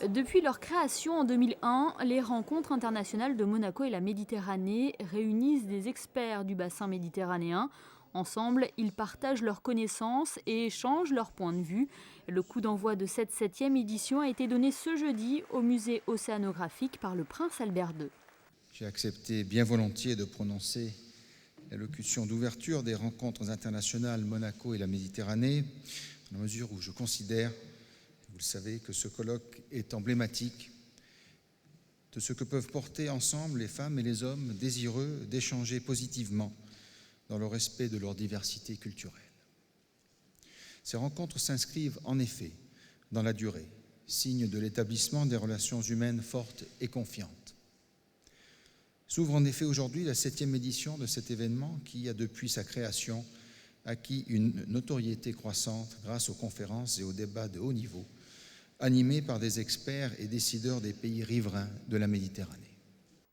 Depuis leur création en 2001, les rencontres internationales de Monaco et la Méditerranée réunissent des experts du bassin méditerranéen. Ensemble, ils partagent leurs connaissances et échangent leurs points de vue. Le coup d'envoi de cette 7e édition a été donné ce jeudi au musée océanographique par le prince Albert II. J'ai accepté bien volontiers de prononcer l'allocution d'ouverture des rencontres internationales Monaco et la Méditerranée, dans la mesure où je considère, vous le savez, que ce colloque est emblématique de ce que peuvent porter ensemble les femmes et les hommes désireux d'échanger positivement dans le respect de leur diversité culturelle. Ces rencontres s'inscrivent en effet dans la durée, signe de l'établissement des relations humaines fortes et confiantes. S'ouvre en effet aujourd'hui la 7e édition de cet événement qui a, depuis sa création, acquis une notoriété croissante grâce aux conférences et aux débats de haut niveau, animés par des experts et décideurs des pays riverains de la Méditerranée.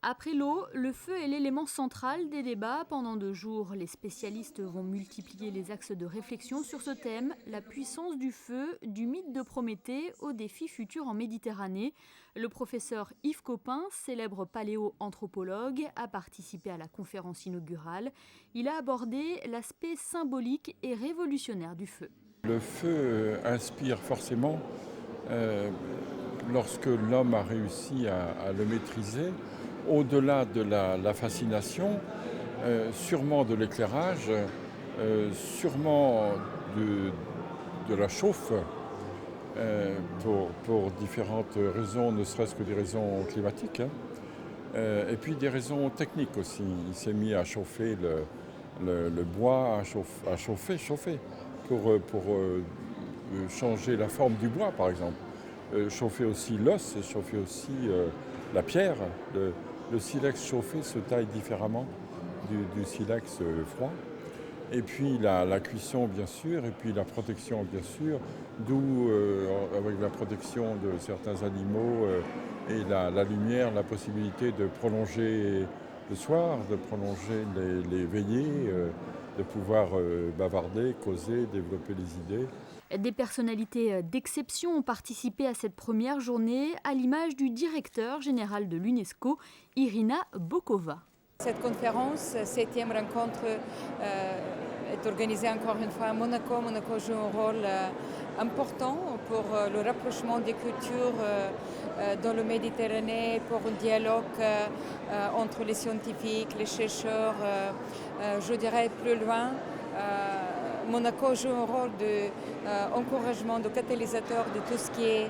Après l'eau, le feu est l'élément central des débats pendant 2 jours. Les spécialistes vont multiplier les axes de réflexion sur ce thème, la puissance du feu, du mythe de Prométhée aux défis futurs en Méditerranée. Le professeur Yves Copin, célèbre paléo-anthropologue, a participé à la conférence inaugurale. Il a abordé l'aspect symbolique et révolutionnaire du feu. Le feu inspire forcément lorsque l'homme a réussi à le maîtriser. Au-delà de la fascination, sûrement de l'éclairage, sûrement de la chauffe, pour différentes raisons, ne serait-ce que des raisons climatiques, et puis des raisons techniques aussi. Il s'est mis à chauffer le bois, à chauffer pour changer la forme du bois, par exemple. Chauffer aussi l'os, chauffer aussi la pierre. Le silex chauffé se taille différemment du silex froid. Et puis la cuisson, bien sûr, et puis la protection, bien sûr, d'où, avec la protection de certains animaux et la lumière, la possibilité de prolonger le soir, de prolonger les veillées, de pouvoir bavarder, causer, développer des idées. Des personnalités d'exception ont participé à cette première journée, à l'image du directeur général de l'UNESCO, Irina Bokova. Cette conférence, 7e rencontre, est organisée encore une fois à Monaco. Monaco joue un rôle important pour le rapprochement des cultures dans le Méditerranée, pour un dialogue entre les scientifiques, les chercheurs, je dirais plus loin. Monaco joue un rôle d'encouragement, de catalyseur de tout ce qui est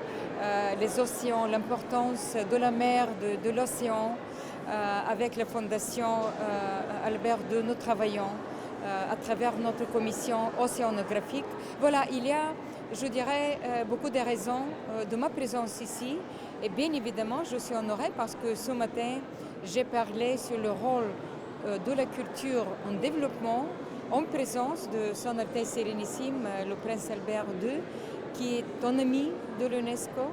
les océans, l'importance de la mer, de l'océan. Avec la Fondation Albert II, nous travaillons à travers notre commission océanographique. Voilà, il y a, je dirais, beaucoup de raisons de ma présence ici. Et bien évidemment, je suis honorée parce que ce matin, j'ai parlé sur le rôle de la culture en développement, en présence de Son Altesse Sérénissime, le prince Albert II, qui est un ami de l'UNESCO.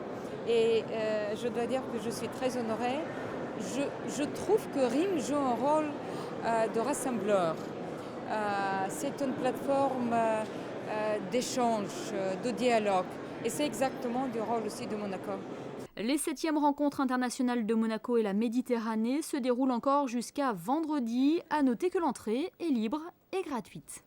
Et je dois dire que je suis très honorée. Je trouve que RIM joue un rôle de rassembleur. C'est une plateforme d'échange, de dialogue. Et c'est exactement le rôle aussi de Monaco. Les 7e rencontres internationales de Monaco et la Méditerranée se déroulent encore jusqu'à vendredi. À noter que l'entrée est libre et gratuite.